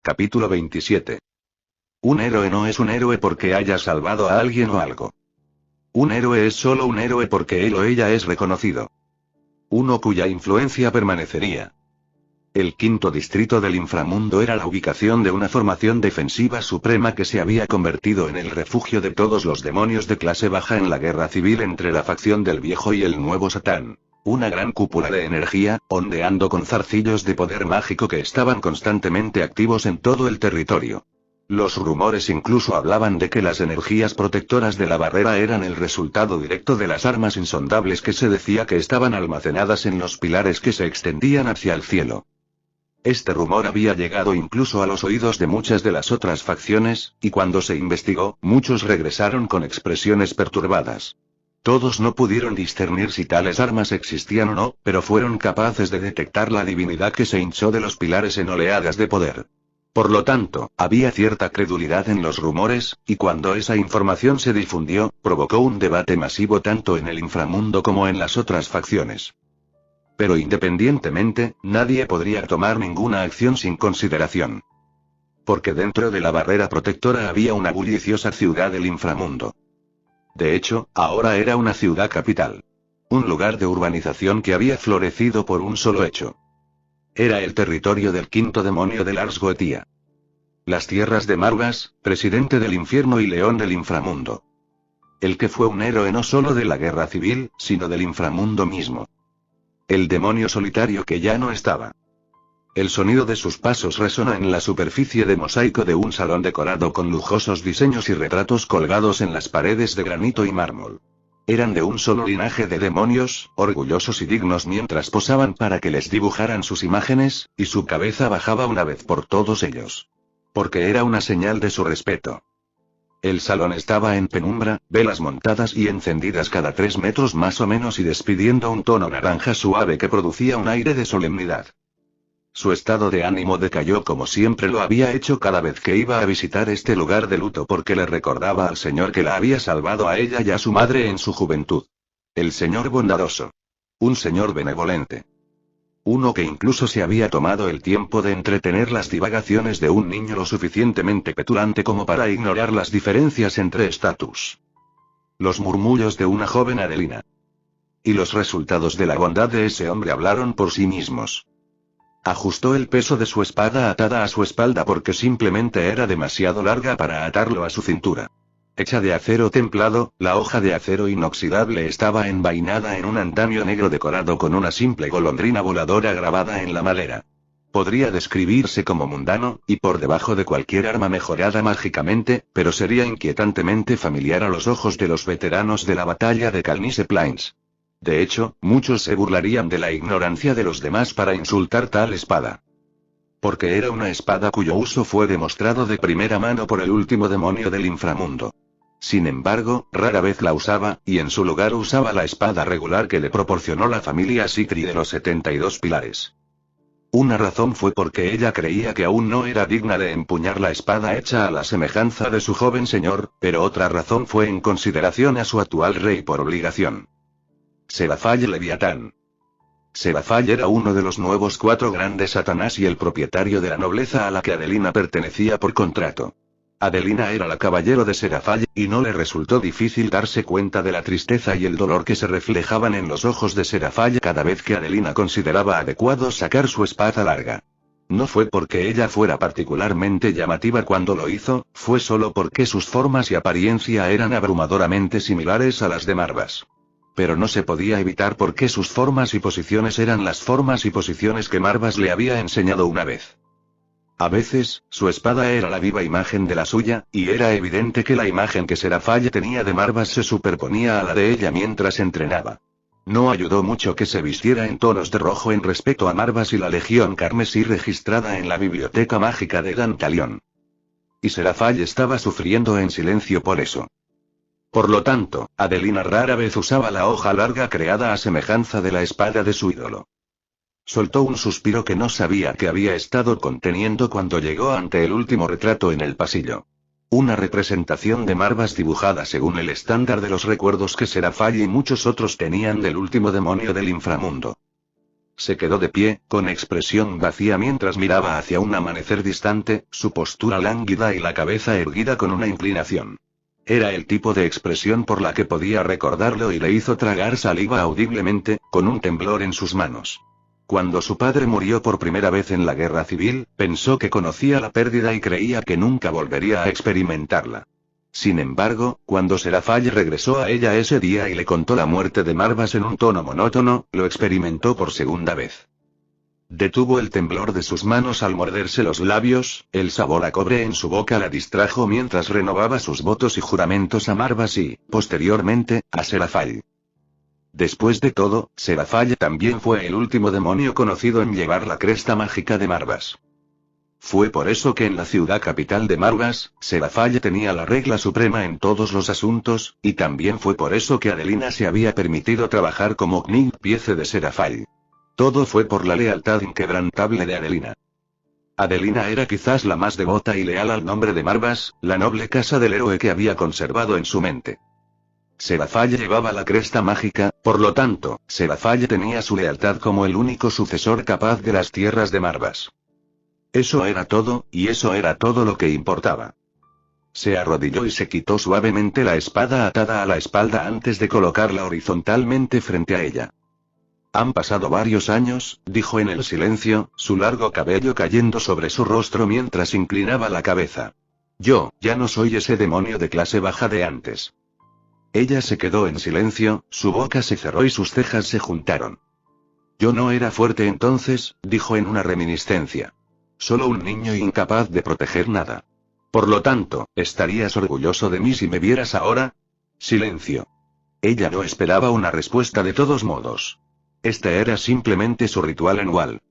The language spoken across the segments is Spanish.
Capítulo 27. Un héroe no es un héroe porque haya salvado a alguien o algo. Un héroe es solo un héroe porque él o ella es reconocido. Uno cuya influencia permanecería. El quinto distrito del inframundo era la ubicación de una formación defensiva suprema que se había convertido en el refugio de todos los demonios de clase baja en la guerra civil entre la facción del viejo y el nuevo Satán. Una gran cúpula de energía, ondeando con zarcillos de poder mágico que estaban constantemente activos en todo el territorio. Los rumores incluso hablaban de que las energías protectoras de la barrera eran el resultado directo de las armas insondables que se decía que estaban almacenadas en los pilares que se extendían hacia el cielo. Este rumor había llegado incluso a los oídos de muchas de las otras facciones, y cuando se investigó, muchos regresaron con expresiones perturbadas. Todos no pudieron discernir si tales armas existían o no, pero fueron capaces de detectar la divinidad que se hinchó de los pilares en oleadas de poder. Por lo tanto, había cierta credulidad en los rumores, y cuando esa información se difundió, provocó un debate masivo tanto en el inframundo como en las otras facciones. Pero independientemente, nadie podría tomar ninguna acción sin consideración. Porque dentro de la barrera protectora había una bulliciosa ciudad del inframundo. De hecho, ahora era una ciudad capital. Un lugar de urbanización que había florecido por un solo hecho. Era el territorio del quinto demonio de Lars Goetia. Las tierras de Marvas, presidente del infierno y león del inframundo. El que fue un héroe no solo de la guerra civil, sino del inframundo mismo. El demonio solitario que ya no estaba. El sonido de sus pasos resonó en la superficie de mosaico de un salón decorado con lujosos diseños y retratos colgados en las paredes de granito y mármol. Eran de un solo linaje de demonios, orgullosos y dignos mientras posaban para que les dibujaran sus imágenes, y su cabeza bajaba una vez por todos ellos. Porque era una señal de su respeto. El salón estaba en penumbra, velas montadas y encendidas cada 3 metros más o menos y despidiendo un tono naranja suave que producía un aire de solemnidad. Su estado de ánimo decayó como siempre lo había hecho cada vez que iba a visitar este lugar de luto porque le recordaba al Señor que la había salvado a ella y a su madre en su juventud. El Señor bondadoso. Un Señor benevolente. Uno que incluso se había tomado el tiempo de entretener las divagaciones de un niño lo suficientemente petulante como para ignorar las diferencias entre estatus. Los murmullos de una joven Adelina. Y los resultados de la bondad de ese hombre hablaron por sí mismos. Ajustó el peso de su espada atada a su espalda porque simplemente era demasiado larga para atarlo a su cintura. Hecha de acero templado, la hoja de acero inoxidable estaba envainada en un andamio negro decorado con una simple golondrina voladora grabada en la madera. Podría describirse como mundano, y por debajo de cualquier arma mejorada mágicamente, pero sería inquietantemente familiar a los ojos de los veteranos de la batalla de Calnise Plains. De hecho, muchos se burlarían de la ignorancia de los demás para insultar tal espada. Porque era una espada cuyo uso fue demostrado de primera mano por el último demonio del inframundo. Sin embargo, rara vez la usaba, y en su lugar usaba la espada regular que le proporcionó la familia Sikri de los 72 pilares. Una razón fue porque ella creía que aún no era digna de empuñar la espada hecha a la semejanza de su joven señor, pero otra razón fue en consideración a su actual rey por obligación. Serafall Leviatán. Serafall era uno de los nuevos 4 grandes Satanás y el propietario de la nobleza a la que Adelina pertenecía por contrato. Adelina era la caballero de Serafall, y no le resultó difícil darse cuenta de la tristeza y el dolor que se reflejaban en los ojos de Serafall cada vez que Adelina consideraba adecuado sacar su espada larga. No fue porque ella fuera particularmente llamativa cuando lo hizo, fue solo porque sus formas y apariencia eran abrumadoramente similares a las de Marvas. Pero no se podía evitar porque sus formas y posiciones eran las formas y posiciones que Marvas le había enseñado una vez. A veces, su espada era la viva imagen de la suya, y era evidente que la imagen que Serafall tenía de Marvas se superponía a la de ella mientras entrenaba. No ayudó mucho que se vistiera en tonos de rojo en respeto a Marvas y la Legión Carmesí registrada en la biblioteca mágica de Dantalion. Y Serafall estaba sufriendo en silencio por eso. Por lo tanto, Adelina rara vez usaba la hoja larga creada a semejanza de la espada de su ídolo. Soltó un suspiro que no sabía que había estado conteniendo cuando llegó ante el último retrato en el pasillo. Una representación de Marvas dibujada según el estándar de los recuerdos que Serafall y muchos otros tenían del último demonio del inframundo. se quedó de pie, con expresión vacía mientras miraba hacia un amanecer distante, su postura lánguida y la cabeza erguida con una inclinación. Era el tipo de expresión por la que podía recordarlo y le hizo tragar saliva audiblemente, con un temblor en sus manos. Cuando su padre murió por primera vez en la guerra civil, pensó que conocía la pérdida y creía que nunca volvería a experimentarla. Sin embargo, cuando Serafall regresó a ella ese día y le contó la muerte de Marvas en un tono monótono, lo experimentó por segunda vez. Detuvo el temblor de sus manos al morderse los labios, el sabor a cobre en su boca la distrajo mientras renovaba sus votos y juramentos a Marvas y, posteriormente, a Serafall. Después de todo, Serafall también fue el último demonio conocido en llevar la cresta mágica de Marvas. Fue por eso que en la ciudad capital de Marvas, Serafall tenía la regla suprema en todos los asuntos, y también fue por eso que Adelina se había permitido trabajar como Knight-Piece de Serafall. Todo fue por la lealtad inquebrantable de Adelina. Adelina era quizás la más devota y leal al nombre de Marvas, la noble casa del héroe que había conservado en su mente. Serafall llevaba la cresta mágica, por lo tanto, Serafall tenía su lealtad como el único sucesor capaz de las tierras de Marvas. Eso era todo, y eso era todo lo que importaba. Se arrodilló y se quitó suavemente la espada atada a la espalda antes de colocarla horizontalmente frente a ella. Han pasado varios años, dijo en el silencio, su largo cabello cayendo sobre su rostro mientras inclinaba la cabeza. Yo, ya no soy ese demonio de clase baja de antes. Ella se quedó en silencio, su boca se cerró y sus cejas se juntaron. Yo no era fuerte entonces, dijo en una reminiscencia. Solo un niño incapaz de proteger nada. Por lo tanto, ¿estarías orgulloso de mí si me vieras ahora? Silencio. Ella no esperaba una respuesta de todos modos. Este era simplemente su ritual anual.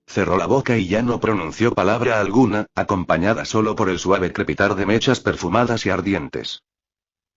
Cerró la boca y ya no pronunció palabra alguna, acompañada solo por el suave crepitar de mechas perfumadas y ardientes.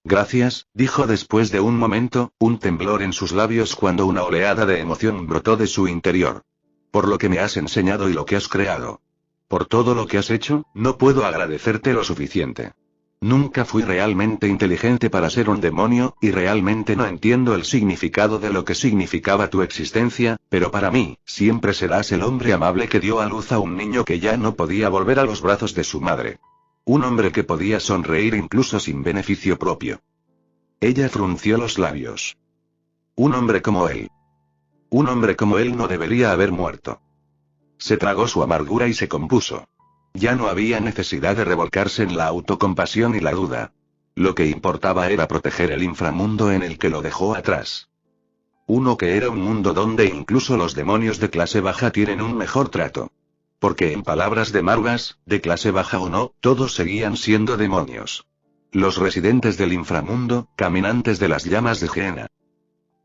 Gracias, dijo después de un momento, un temblor en sus labios cuando una oleada de emoción brotó de su interior. Por lo que me has enseñado y lo que has creado. Por todo lo que has hecho, no puedo agradecerte lo suficiente. Nunca fui realmente inteligente para ser un demonio, y realmente no entiendo el significado de lo que significaba tu existencia, pero para mí, siempre serás el hombre amable que dio a luz a un niño que ya no podía volver a los brazos de su madre. Un hombre que podía sonreír incluso sin beneficio propio. Ella frunció los labios. Un hombre como él. Un hombre como él no debería haber muerto. Se tragó su amargura y se compuso. Ya no había necesidad de revolcarse en la autocompasión y la duda. Lo que importaba era proteger el inframundo en el que lo dejó atrás. Uno que era un mundo donde incluso los demonios de clase baja tienen un mejor trato. Porque en palabras de Marvas, de clase baja o no, todos seguían siendo demonios. Los residentes del inframundo, caminantes de las llamas de Gehenna.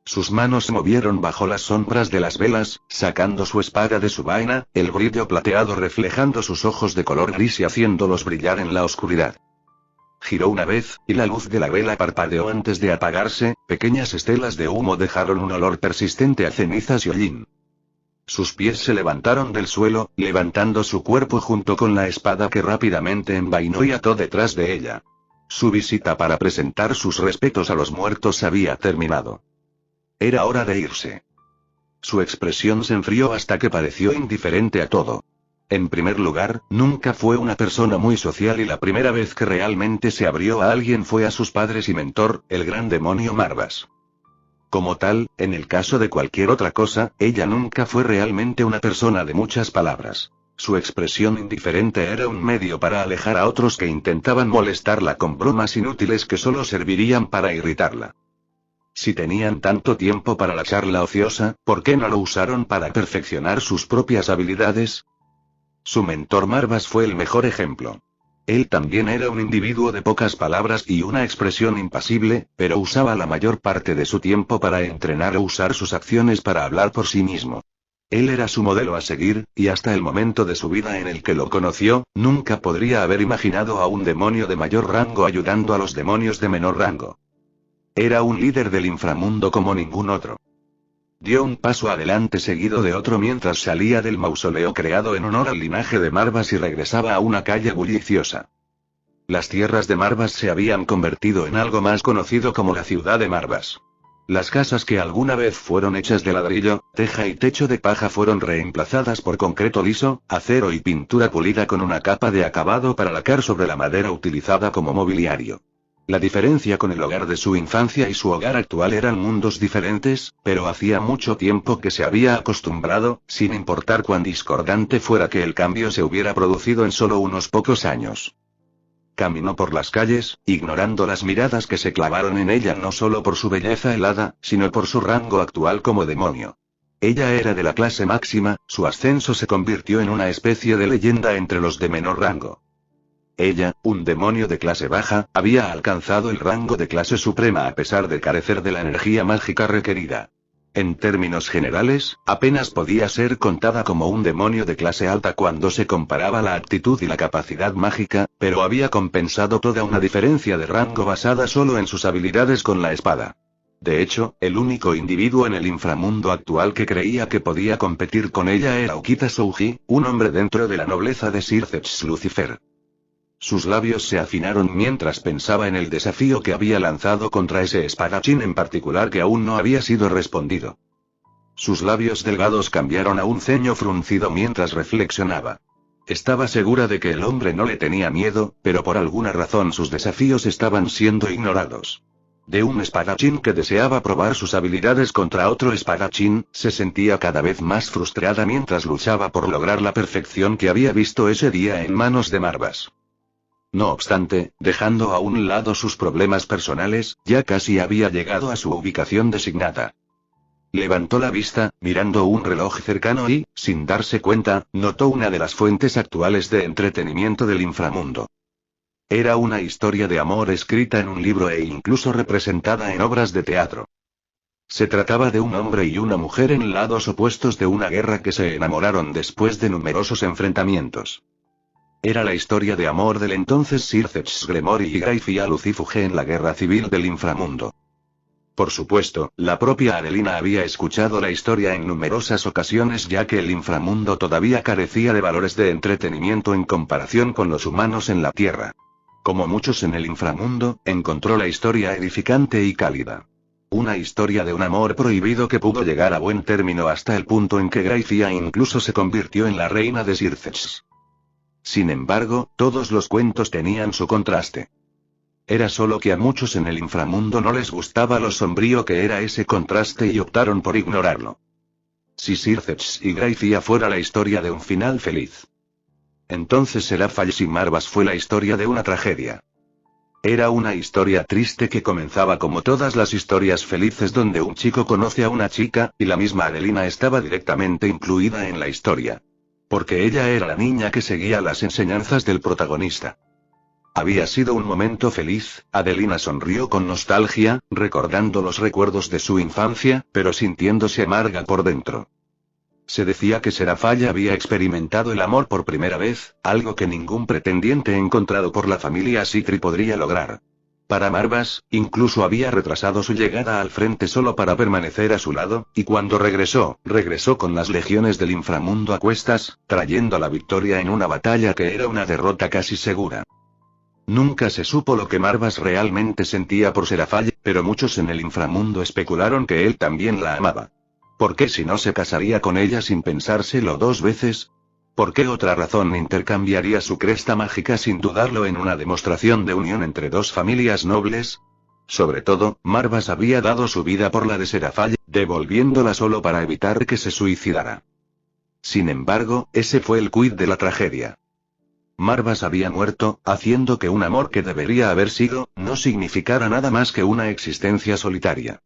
Sus manos se movieron bajo las sombras de las velas, sacando su espada de su vaina, el brillo plateado reflejando sus ojos de color gris y haciéndolos brillar en la oscuridad. Giró una vez, y la luz de la vela parpadeó antes de apagarse, pequeñas estelas de humo dejaron un olor persistente a cenizas y hollín. Sus pies se levantaron del suelo, levantando su cuerpo junto con la espada que rápidamente envainó y ató detrás de ella. Su visita para presentar sus respetos a los muertos había terminado. Era hora de irse. Su expresión se enfrió hasta que pareció indiferente a todo. En primer lugar, nunca fue una persona muy social y la primera vez que realmente se abrió a alguien fue a sus padres y mentor, el gran demonio Marvas. Como tal, en el caso de cualquier otra cosa, ella nunca fue realmente una persona de muchas palabras. Su expresión indiferente era un medio para alejar a otros que intentaban molestarla con bromas inútiles que solo servirían para irritarla. Si tenían tanto tiempo para la charla ociosa, ¿por qué no lo usaron para perfeccionar sus propias habilidades? Su mentor Marvas fue el mejor ejemplo. Él también era un individuo de pocas palabras y una expresión impasible, pero usaba la mayor parte de su tiempo para entrenar o usar sus acciones para hablar por sí mismo. Él era su modelo a seguir, y hasta el momento de su vida en el que lo conoció, nunca podría haber imaginado a un demonio de mayor rango ayudando a los demonios de menor rango. Era un líder del inframundo como ningún otro. Dio un paso adelante seguido de otro mientras salía del mausoleo creado en honor al linaje de Marvas y regresaba a una calle bulliciosa. Las tierras de Marvas se habían convertido en algo más conocido como la ciudad de Marvas. Las casas que alguna vez fueron hechas de ladrillo, teja y techo de paja fueron reemplazadas por concreto liso, acero y pintura pulida con una capa de acabado para lacar sobre la madera utilizada como mobiliario. La diferencia con el hogar de su infancia y su hogar actual eran mundos diferentes, pero hacía mucho tiempo que se había acostumbrado, sin importar cuán discordante fuera que el cambio se hubiera producido en solo unos pocos años. Caminó por las calles, ignorando las miradas que se clavaron en ella no solo por su belleza helada, sino por su rango actual como demonio. Ella era de la clase máxima, su ascenso se convirtió en una especie de leyenda entre los de menor rango. Ella, un demonio de clase baja, había alcanzado el rango de clase suprema a pesar de carecer de la energía mágica requerida. En términos generales, apenas podía ser contada como un demonio de clase alta cuando se comparaba la actitud y la capacidad mágica, pero había compensado toda una diferencia de rango basada solo en sus habilidades con la espada. De hecho, el único individuo en el inframundo actual que creía que podía competir con ella era Okita Souji, un hombre dentro de la nobleza de Sirceps Lucifer. Sus labios se afinaron mientras pensaba en el desafío que había lanzado contra ese espadachín en particular que aún no había sido respondido. Sus labios delgados cambiaron a un ceño fruncido mientras reflexionaba. Estaba segura de que el hombre no le tenía miedo, pero por alguna razón sus desafíos estaban siendo ignorados. De un espadachín que deseaba probar sus habilidades contra otro espadachín, se sentía cada vez más frustrada mientras luchaba por lograr la perfección que había visto ese día en manos de Marvas. No obstante, dejando a un lado sus problemas personales, ya casi había llegado a su ubicación designada. Levantó la vista, mirando un reloj cercano y, sin darse cuenta, notó una de las fuentes actuales de entretenimiento del inframundo. Era una historia de amor escrita en un libro e incluso representada en obras de teatro. Se trataba de un hombre y una mujer en lados opuestos de una guerra que se enamoraron después de numerosos enfrentamientos. Era la historia de amor del entonces Sirceps Gremory y Graifia Lucifuge en la guerra civil del inframundo. Por supuesto, la propia Adelina había escuchado la historia en numerosas ocasiones ya que el inframundo todavía carecía de valores de entretenimiento en comparación con los humanos en la Tierra. Como muchos en el inframundo, encontró la historia edificante y cálida. Una historia de un amor prohibido que pudo llegar a buen término hasta el punto en que Graifia incluso se convirtió en la reina de Sirceps. Sin embargo, todos los cuentos tenían su contraste. Era solo que a muchos en el inframundo no les gustaba lo sombrío que era ese contraste y optaron por ignorarlo. Si Sirceps y Graifia fuera la historia de un final feliz, entonces Seraphiles y Marvas fue la historia de una tragedia. Era una historia triste que comenzaba como todas las historias felices donde un chico conoce a una chica, y la misma Adelina estaba directamente incluida en la historia. Porque ella era la niña que seguía las enseñanzas del protagonista. Había sido un momento feliz, Adelina sonrió con nostalgia, recordando los recuerdos de su infancia, pero sintiéndose amarga por dentro. Se decía que Serafalla había experimentado el amor por primera vez, algo que ningún pretendiente encontrado por la familia Sitri podría lograr. Para Marvas, incluso había retrasado su llegada al frente solo para permanecer a su lado, y cuando regresó con las legiones del inframundo a cuestas, trayendo la victoria en una batalla que era una derrota casi segura. Nunca se supo lo que Marvas realmente sentía por Serafalla, pero muchos en el inframundo especularon que él también la amaba. ¿Por qué si no se casaría con ella sin pensárselo dos veces? ¿Por qué otra razón intercambiaría su cresta mágica sin dudarlo en una demostración de unión entre dos familias nobles? Sobre todo, Marvas había dado su vida por la de Serafalla, devolviéndola solo para evitar que se suicidara. Sin embargo, ese fue el quid de la tragedia. Marvas había muerto, haciendo que un amor que debería haber sido, no significara nada más que una existencia solitaria.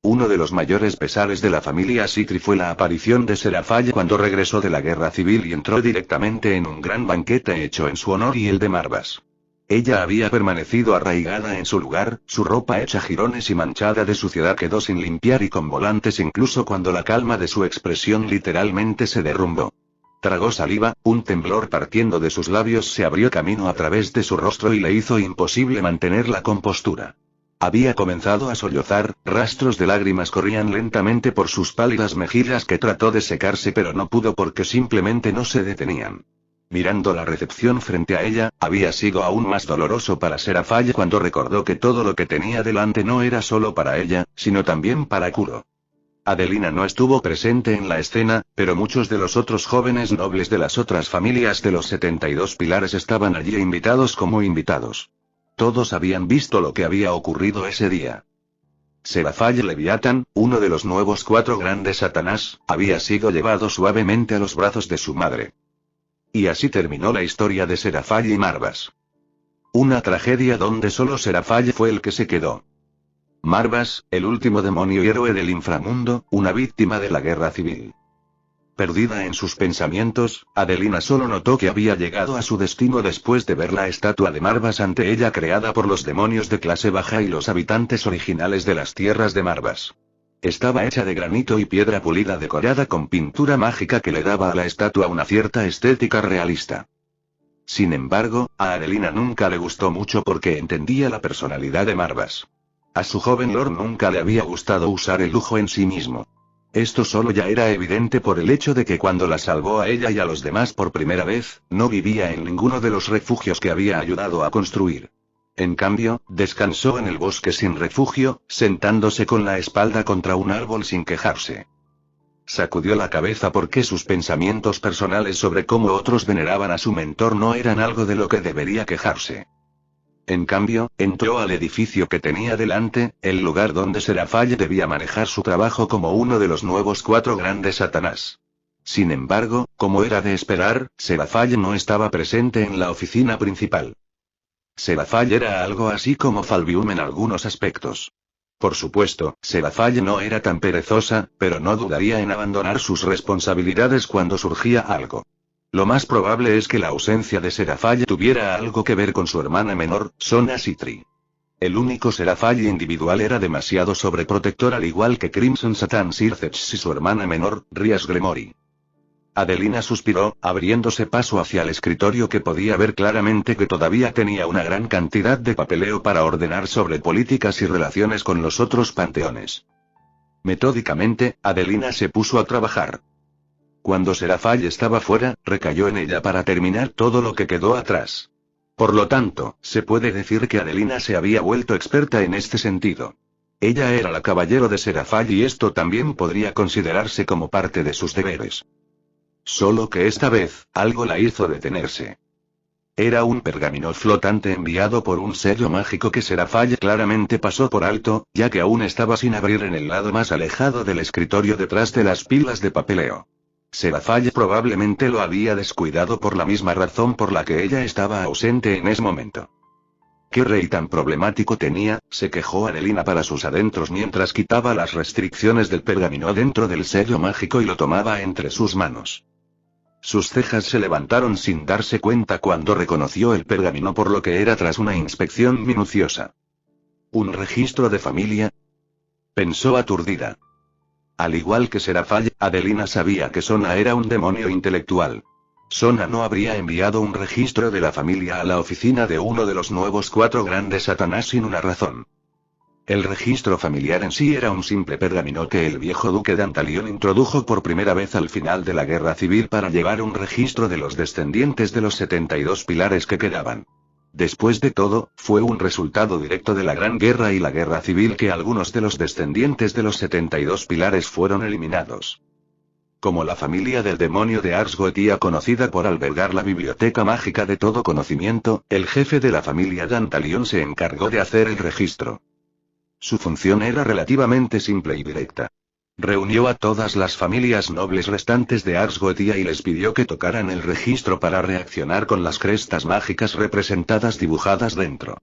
Uno de los mayores pesares de la familia Sitri fue la aparición de Serafalla cuando regresó de la guerra civil y entró directamente en un gran banquete hecho en su honor y el de Marvas. Ella había permanecido arraigada en su lugar, su ropa hecha jirones y manchada de suciedad quedó sin limpiar y con volantes incluso cuando la calma de su expresión literalmente se derrumbó. Tragó saliva, un temblor partiendo de sus labios se abrió camino a través de su rostro y le hizo imposible mantener la compostura. Había comenzado a sollozar, rastros de lágrimas corrían lentamente por sus pálidas mejillas que trató de secarse pero no pudo porque simplemente no se detenían. Mirando la recepción frente a ella, había sido aún más doloroso para Serafall cuando recordó que todo lo que tenía delante no era solo para ella, sino también para Kuro. Adelina no estuvo presente en la escena, pero muchos de los otros jóvenes nobles de las otras familias de los 72 pilares estaban allí invitados como invitados. Todos habían visto lo que había ocurrido ese día. Serafall Leviatán, uno de los nuevos 4 grandes Satanás, había sido llevado suavemente a los brazos de su madre. Y así terminó la historia de Serafall y Marvas. Una tragedia donde solo Serafall fue el que se quedó. Marvas, el último demonio y héroe del inframundo, una víctima de la guerra civil. Perdida en sus pensamientos, Adelina solo notó que había llegado a su destino después de ver la estatua de Marvas ante ella creada por los demonios de clase baja y los habitantes originales de las tierras de Marvas. Estaba hecha de granito y piedra pulida decorada con pintura mágica que le daba a la estatua una cierta estética realista. Sin embargo, a Adelina nunca le gustó mucho porque entendía la personalidad de Marvas. A su joven lord nunca le había gustado usar el lujo en sí mismo. Esto solo ya era evidente por el hecho de que cuando la salvó a ella y a los demás por primera vez, no vivía en ninguno de los refugios que había ayudado a construir. En cambio, descansó en el bosque sin refugio, sentándose con la espalda contra un árbol sin quejarse. Sacudió la cabeza porque sus pensamientos personales sobre cómo otros veneraban a su mentor no eran algo de lo que debería quejarse. En cambio, entró al edificio que tenía delante, el lugar donde Serafall debía manejar su trabajo como uno de los nuevos 4 grandes Satanás. Sin embargo, como era de esperar, Serafall no estaba presente en la oficina principal. Serafall era algo así como Falbium en algunos aspectos. Por supuesto, Serafall no era tan perezosa, pero no dudaría en abandonar sus responsabilidades cuando surgía algo. Lo más probable es que la ausencia de Serafall tuviera algo que ver con su hermana menor, Sona Sitri. El único Serafall individual era demasiado sobreprotector al igual que Crimson Satan Sirthets y su hermana menor, Rias Gremory. Adelina suspiró, abriéndose paso hacia el escritorio que podía ver claramente que todavía tenía una gran cantidad de papeleo para ordenar sobre políticas y relaciones con los otros panteones. Metódicamente, Adelina se puso a trabajar. Cuando Serafall estaba fuera, recayó en ella para terminar todo lo que quedó atrás. Por lo tanto, se puede decir que Adelina se había vuelto experta en este sentido. Ella era la caballero de Serafall y esto también podría considerarse como parte de sus deberes. Solo que esta vez, algo la hizo detenerse. Era un pergamino flotante enviado por un sello mágico que Serafall claramente pasó por alto, ya que aún estaba sin abrir en el lado más alejado del escritorio detrás de las pilas de papeleo. Serafall probablemente lo había descuidado por la misma razón por la que ella estaba ausente en ese momento. ¿Qué rey tan problemático tenía?, se quejó Adelina para sus adentros mientras quitaba las restricciones del pergamino dentro del sello mágico y lo tomaba entre sus manos. Sus cejas se levantaron sin darse cuenta cuando reconoció el pergamino por lo que era tras una inspección minuciosa. ¿Un registro de familia?, pensó aturdida. Al igual que Serafall, Adelina sabía que Sona era un demonio intelectual. Sona no habría enviado un registro de la familia a la oficina de uno de los nuevos 4 grandes Satanás sin una razón. El registro familiar en sí era un simple pergamino que el viejo duque de Antalión introdujo por primera vez al final de la guerra civil para llevar un registro de los descendientes de los 72 pilares que quedaban. Después de todo, fue un resultado directo de la Gran Guerra y la Guerra Civil que algunos de los descendientes de los 72 pilares fueron eliminados. Como la familia del demonio de Ars Goetia conocida por albergar la biblioteca mágica de todo conocimiento, el jefe de la familia Dantalion se encargó de hacer el registro. Su función era relativamente simple y directa. Reunió a todas las familias nobles restantes de Ars Goetia y les pidió que tocaran el registro para reaccionar con las crestas mágicas representadas dibujadas dentro.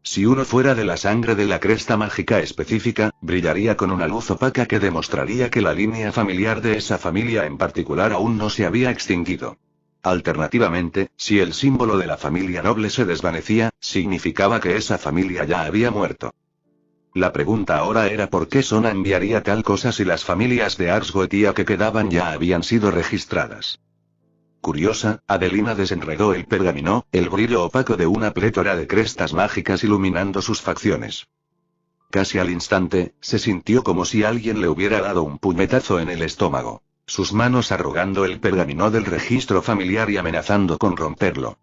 Si uno fuera de la sangre de la cresta mágica específica, brillaría con una luz opaca que demostraría que la línea familiar de esa familia en particular aún no se había extinguido. Alternativamente, si el símbolo de la familia noble se desvanecía, significaba que esa familia ya había muerto. La pregunta ahora era por qué Sona enviaría tal cosa si las familias de Ars Goetia que quedaban ya habían sido registradas. Curiosa, Adelina desenredó el pergamino, el brillo opaco de una plétora de crestas mágicas iluminando sus facciones. Casi al instante, se sintió como si alguien le hubiera dado un puñetazo en el estómago. sus manos arrugando el pergamino del registro familiar y amenazando con romperlo.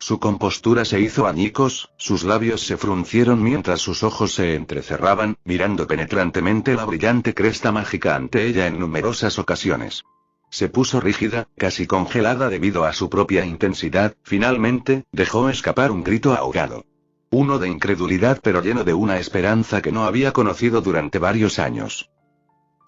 Su compostura se hizo añicos, sus labios se fruncieron mientras sus ojos se entrecerraban, mirando penetrantemente la brillante cresta mágica ante ella en numerosas ocasiones. Se puso rígida, casi congelada debido a su propia intensidad, finalmente, dejó escapar un grito ahogado. Uno de incredulidad pero lleno de una esperanza que no había conocido durante varios años.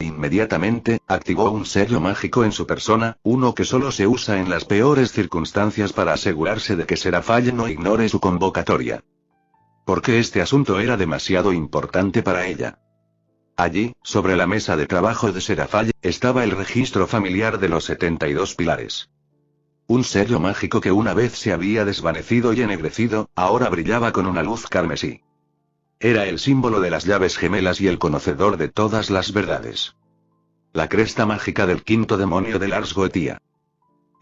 Inmediatamente, activó un sello mágico en su persona, uno que solo se usa en las peores circunstancias para asegurarse de que Serafall no ignore su convocatoria. Porque este asunto era demasiado importante para ella. Allí, sobre la mesa de trabajo de Serafall, estaba el registro familiar de los 72 pilares. Un sello mágico que una vez se había desvanecido y ennegrecido, ahora brillaba con una luz carmesí. Era el símbolo de las llaves gemelas y el conocedor de todas las verdades. La cresta mágica del quinto demonio de Lars Goetia.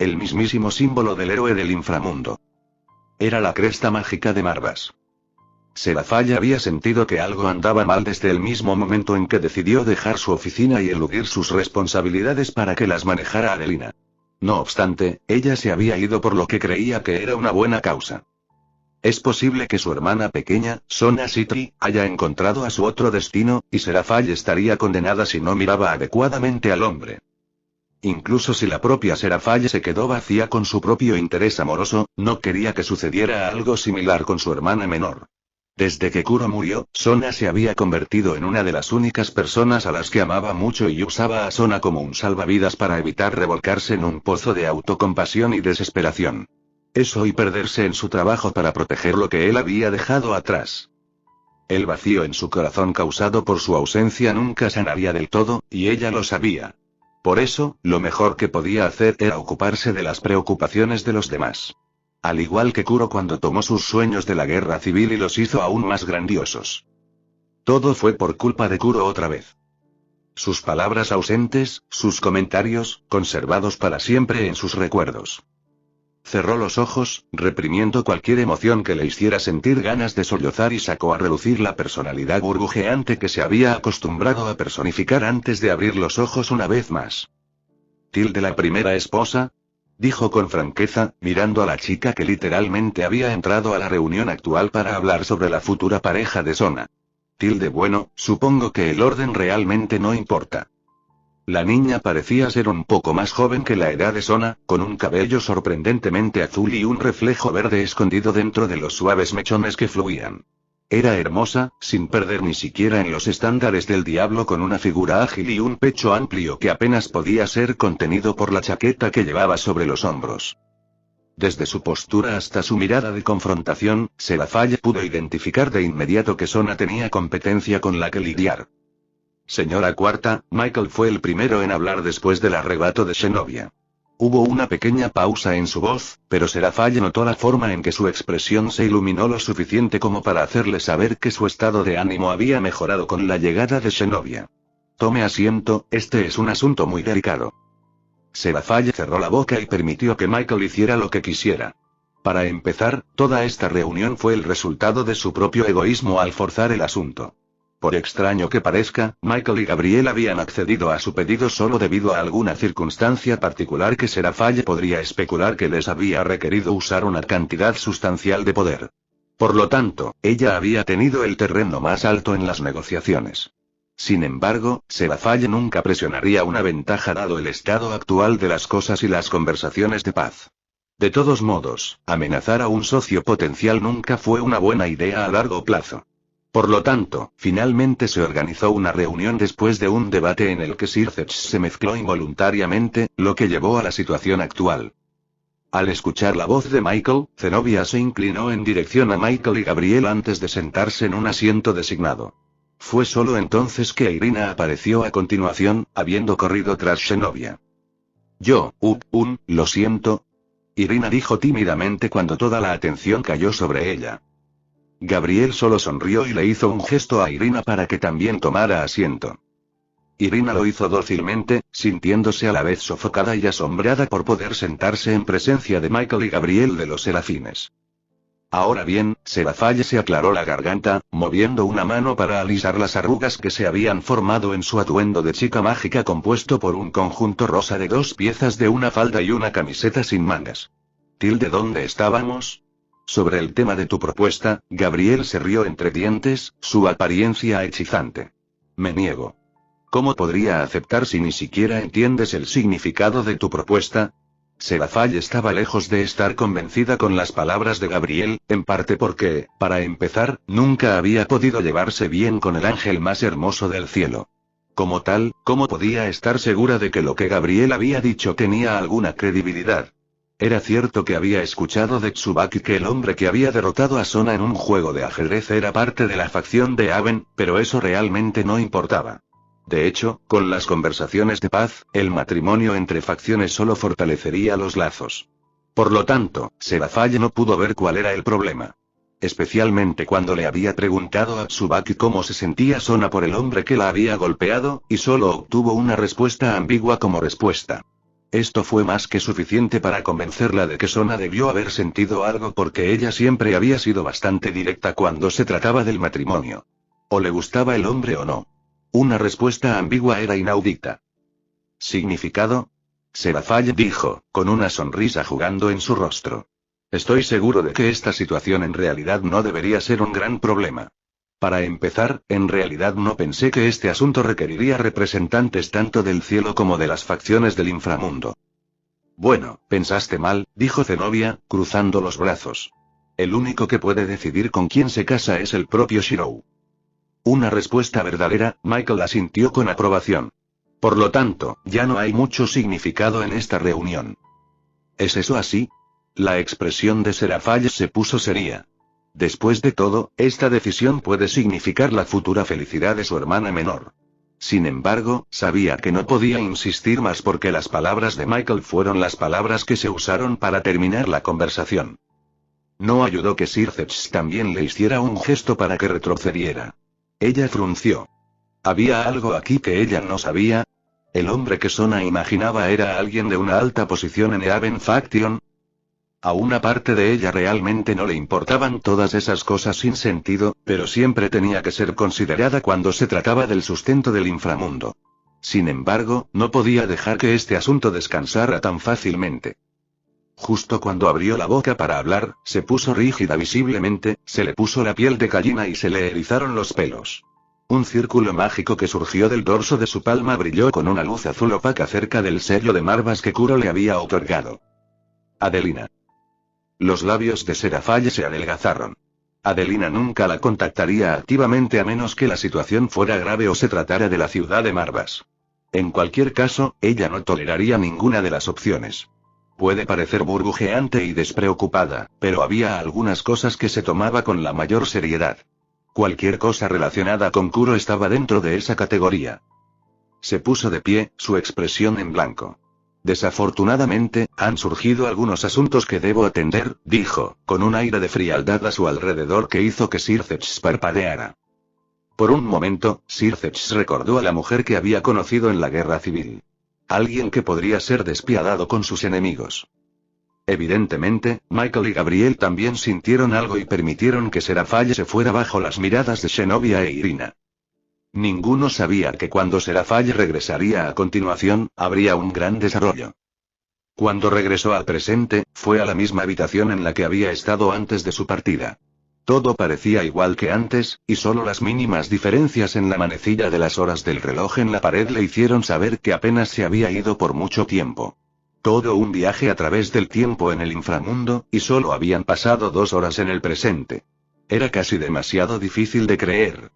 El mismísimo símbolo del héroe del inframundo. Era la cresta mágica de Marvas. Serafall había sentido que algo andaba mal desde el mismo momento en que decidió dejar su oficina y eludir sus responsabilidades para que las manejara Adelina. No obstante, ella se había ido por lo que creía que era una buena causa. Es posible que su hermana pequeña, Sona Sitri, haya encontrado a su otro destino, y Serafall estaría condenada si no miraba adecuadamente al hombre. Incluso si la propia Serafall se quedó vacía con su propio interés amoroso, no quería que sucediera algo similar con su hermana menor. Desde que Kuro murió, Sona se había convertido en una de las únicas personas a las que amaba mucho y usaba a Sona como un salvavidas para evitar revolcarse en un pozo de autocompasión y desesperación. Eso y perderse en su trabajo para proteger lo que él había dejado atrás. El vacío en su corazón causado por su ausencia nunca sanaría del todo, y ella lo sabía. Por eso, lo mejor que podía hacer era ocuparse de las preocupaciones de los demás. Al igual que Kuro cuando tomó sus sueños de la guerra civil y los hizo aún más grandiosos. Todo fue por culpa de Kuro otra vez. Sus palabras ausentes, sus comentarios, conservados para siempre en sus recuerdos. Cerró los ojos, reprimiendo cualquier emoción que le hiciera sentir ganas de sollozar y sacó a relucir la personalidad burbujeante que se había acostumbrado a personificar antes de abrir los ojos una vez más. ¿Tilde la primera esposa? Dijo con franqueza, mirando a la chica que literalmente había entrado a la reunión actual para hablar sobre la futura pareja de Sona. Tilde bueno, supongo que el orden realmente no importa. La niña parecía ser un poco más joven que la edad de Sona, con un cabello sorprendentemente azul y un reflejo verde escondido dentro de los suaves mechones que fluían. Era hermosa, sin perder ni siquiera en los estándares del diablo, con una figura ágil y un pecho amplio que apenas podía ser contenido por la chaqueta que llevaba sobre los hombros. Desde su postura hasta su mirada de confrontación, Serafall pudo identificar de inmediato que Sona tenía competencia con la que lidiar. Señora Cuarta, Michael fue el primero en hablar después del arrebato de Shenovia. Hubo una pequeña pausa en su voz, pero Serafall notó la forma en que su expresión se iluminó lo suficiente como para hacerle saber que su estado de ánimo había mejorado con la llegada de Shenovia. Tome asiento, este es un asunto muy delicado. Serafall cerró la boca y permitió que Michael hiciera lo que quisiera. Para empezar, toda esta reunión fue el resultado de su propio egoísmo al forzar el asunto. Por extraño que parezca, Michael y Gabriel habían accedido a su pedido solo debido a alguna circunstancia particular que Serafall podría especular que les había requerido usar una cantidad sustancial de poder. Por lo tanto, ella había tenido el terreno más alto en las negociaciones. Sin embargo, Serafall nunca presionaría una ventaja dado el estado actual de las cosas y las conversaciones de paz. De todos modos, amenazar a un socio potencial nunca fue una buena idea a largo plazo. Por lo tanto, finalmente se organizó una reunión después de un debate en el que Sircech se mezcló involuntariamente, lo que llevó a la situación actual. Al escuchar la voz de Michael, Zenobia se inclinó en dirección a Michael y Gabriel antes de sentarse en un asiento designado. Fue solo entonces que Irina apareció a continuación, habiendo corrido tras Zenobia. Lo siento. Irina dijo tímidamente cuando toda la atención cayó sobre ella. Gabriel solo sonrió y le hizo un gesto a Irina para que también tomara asiento. Irina lo hizo dócilmente, sintiéndose a la vez sofocada y asombrada por poder sentarse en presencia de Michael y Gabriel de los Serafines. Ahora bien, Seraphale se aclaró la garganta, moviendo una mano para alisar las arrugas que se habían formado en su atuendo de chica mágica compuesto por un conjunto rosa de 2 piezas de una falda y una camiseta sin mangas. Tilde, ¿dónde estábamos? Sobre el tema de tu propuesta, Gabriel se rió entre dientes, su apariencia hechizante. Me niego. ¿Cómo podría aceptar si ni siquiera entiendes el significado de tu propuesta? Seraphale estaba lejos de estar convencida con las palabras de Gabriel, en parte porque, para empezar, nunca había podido llevarse bien con el ángel más hermoso del cielo. Como tal, ¿cómo podía estar segura de que lo que Gabriel había dicho tenía alguna credibilidad? Era cierto que había escuchado de Tsubaki que el hombre que había derrotado a Sona en un juego de ajedrez era parte de la facción de Aben, pero eso realmente no importaba. De hecho, con las conversaciones de paz, el matrimonio entre facciones solo fortalecería los lazos. Por lo tanto, Seraphale no pudo ver cuál era el problema. Especialmente cuando le había preguntado a Tsubaki cómo se sentía Sona por el hombre que la había golpeado, y solo obtuvo una respuesta ambigua como respuesta. Esto fue más que suficiente para convencerla de que Sona debió haber sentido algo porque ella siempre había sido bastante directa cuando se trataba del matrimonio. O le gustaba el hombre o no. Una respuesta ambigua era inaudita. ¿Significado? Seraphale dijo, con una sonrisa jugando en su rostro. Estoy seguro de que esta situación en realidad no debería ser un gran problema. Para empezar, en realidad no pensé que este asunto requeriría representantes tanto del cielo como de las facciones del inframundo. Bueno, pensaste mal, dijo Zenobia, cruzando los brazos. El único que puede decidir con quién se casa es el propio Shirou. Una respuesta verdadera, Michael asintió con aprobación. Por lo tanto, ya no hay mucho significado en esta reunión. ¿Es eso así? La expresión de Seraphale se puso seria. Después de todo, esta decisión puede significar la futura felicidad de su hermana menor. Sin embargo, sabía que no podía insistir más porque las palabras de Michael fueron las palabras que se usaron para terminar la conversación. No ayudó que Sirceps también le hiciera un gesto para que retrocediera. Ella frunció. ¿Había algo aquí que ella no sabía? ¿El hombre que Sona imaginaba era alguien de una alta posición en Eaven Faction? A una parte de ella realmente no le importaban todas esas cosas sin sentido, pero siempre tenía que ser considerada cuando se trataba del sustento del inframundo. Sin embargo, no podía dejar que este asunto descansara tan fácilmente. Justo cuando abrió la boca para hablar, se puso rígida visiblemente, se le puso la piel de gallina y se le erizaron los pelos. Un círculo mágico que surgió del dorso de su palma brilló con una luz azul opaca cerca del sello de Marvas que Kuro le había otorgado. Adelina. Los labios de Seraphale se adelgazaron. Adelina nunca la contactaría activamente a menos que la situación fuera grave o se tratara de la ciudad de Marvas. En cualquier caso, ella no toleraría ninguna de las opciones. Puede parecer burbujeante y despreocupada, pero había algunas cosas que se tomaba con la mayor seriedad. Cualquier cosa relacionada con Kuro estaba dentro de esa categoría. Se puso de pie, su expresión en blanco. Desafortunadamente, han surgido algunos asuntos que debo atender, dijo, con un aire de frialdad a su alrededor que hizo que Sirceps parpadeara. Por un momento, Sirceps recordó a la mujer que había conocido en la guerra civil. Alguien que podría ser despiadado con sus enemigos. Evidentemente, Michael y Gabriel también sintieron algo y permitieron que Seraphale se fuera bajo las miradas de Zenobia e Irina. Ninguno sabía que cuando Seraphale regresaría a continuación, habría un gran desarrollo. Cuando regresó al presente, fue a la misma habitación en la que había estado antes de su partida. Todo parecía igual que antes, y solo las mínimas diferencias en la manecilla de las horas del reloj en la pared le hicieron saber que apenas se había ido por mucho tiempo. Todo un viaje a través del tiempo en el inframundo, y solo habían pasado 2 horas en el presente. Era casi demasiado difícil de creer.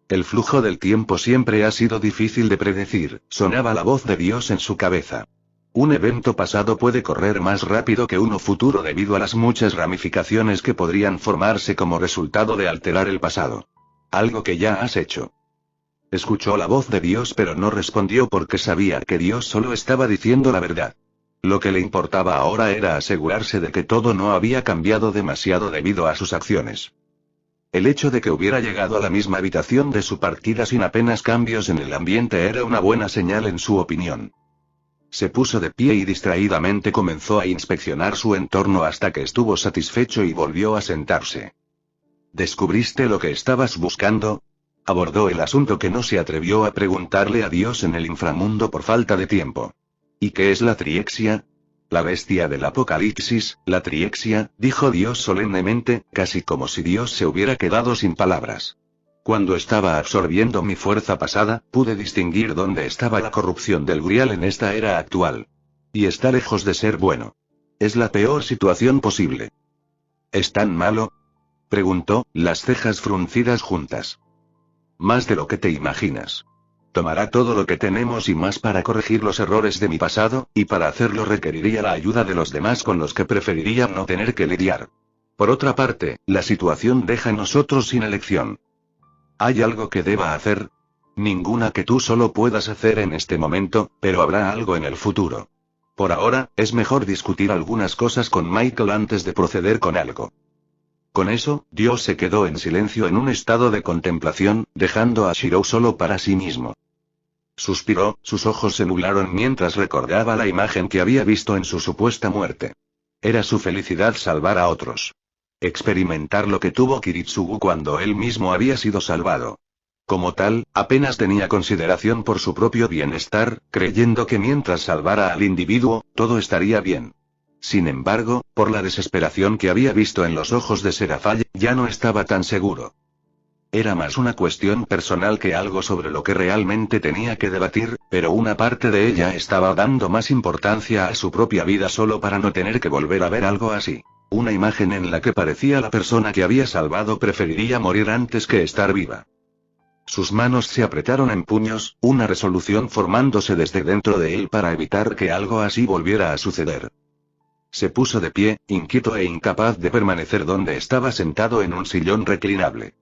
El flujo del tiempo siempre ha sido difícil de predecir, sonaba la voz de Dios en su cabeza. Un evento pasado puede correr más rápido que uno futuro debido a las muchas ramificaciones que podrían formarse como resultado de alterar el pasado. Algo que ya has hecho. Escuchó la voz de Dios pero no respondió porque sabía que Dios solo estaba diciendo la verdad. Lo que le importaba ahora era asegurarse de que todo no había cambiado demasiado debido a sus acciones. El hecho de que hubiera llegado a la misma habitación de su partida sin apenas cambios en el ambiente era una buena señal en su opinión. Se puso de pie y distraídamente comenzó a inspeccionar su entorno hasta que estuvo satisfecho y volvió a sentarse. ¿Descubriste lo que estabas buscando? Abordó el asunto que no se atrevió a preguntarle a Dios en el inframundo por falta de tiempo. ¿Y qué es la Triexia? La bestia del Apocalipsis, la Triexia, dijo Dios solemnemente, casi como si Dios se hubiera quedado sin palabras. Cuando estaba absorbiendo mi fuerza pasada, pude distinguir dónde estaba la corrupción del Grial en esta era actual. Y está lejos de ser bueno. Es la peor situación posible. ¿Es tan malo? Preguntó, las cejas fruncidas juntas. Más de lo que te imaginas. Tomará todo lo que tenemos y más para corregir los errores de mi pasado, y para hacerlo requeriría la ayuda de los demás con los que preferiría no tener que lidiar. Por otra parte, la situación deja a nosotros sin elección. ¿Hay algo que deba hacer? Ninguna que tú solo puedas hacer en este momento, pero habrá algo en el futuro. Por ahora, es mejor discutir algunas cosas con Michael antes de proceder con algo. Con eso, Dios se quedó en silencio en un estado de contemplación, dejando a Shirou solo para sí mismo. Suspiró, sus ojos se nublaron mientras recordaba la imagen que había visto en su supuesta muerte. Era su felicidad salvar a otros. Experimentar lo que tuvo Kiritsugu cuando él mismo había sido salvado. Como tal, apenas tenía consideración por su propio bienestar, creyendo que mientras salvara al individuo, todo estaría bien. Sin embargo, por la desesperación que había visto en los ojos de Serafall, ya no estaba tan seguro. Era más una cuestión personal que algo sobre lo que realmente tenía que debatir, pero una parte de ella estaba dando más importancia a su propia vida solo para no tener que volver a ver algo así. Una imagen en la que parecía la persona que había salvado preferiría morir antes que estar viva. Sus manos se apretaron en puños, una resolución formándose desde dentro de él para evitar que algo así volviera a suceder. Se puso de pie, inquieto e incapaz de permanecer donde estaba sentado en un sillón reclinable.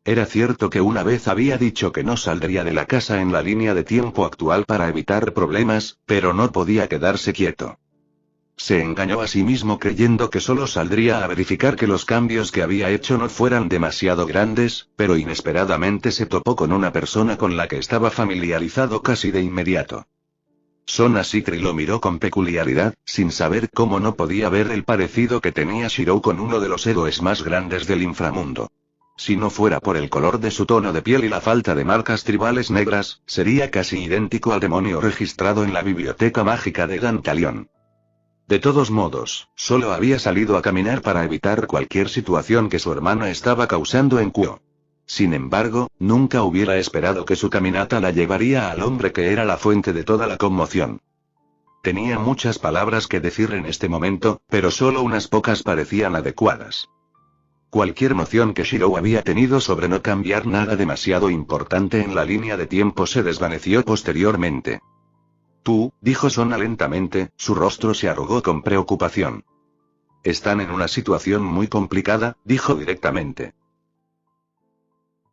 Era cierto que una vez había dicho que no saldría de la casa en la línea de tiempo actual para evitar problemas, pero no podía quedarse quieto. Se engañó a sí mismo creyendo que solo saldría a verificar que los cambios que había hecho no fueran demasiado grandes, pero inesperadamente se topó con una persona con la que estaba familiarizado casi de inmediato. Sona Sikri lo miró con peculiaridad, sin saber cómo no podía ver el parecido que tenía Shirou con uno de los héroes más grandes del inframundo. Si no fuera por el color de su tono de piel y la falta de marcas tribales negras, sería casi idéntico al demonio registrado en la biblioteca mágica de Dantalion. De todos modos, solo había salido a caminar para evitar cualquier situación que su hermana estaba causando en Kuo. Sin embargo, nunca hubiera esperado que su caminata la llevaría al hombre que era la fuente de toda la conmoción. Tenía muchas palabras que decir en este momento, pero solo unas pocas parecían adecuadas. Cualquier noción que Shirou había tenido sobre no cambiar nada demasiado importante en la línea de tiempo se desvaneció posteriormente. Tú, dijo Sona lentamente, su rostro se arrugó con preocupación. Están en una situación muy complicada, dijo directamente.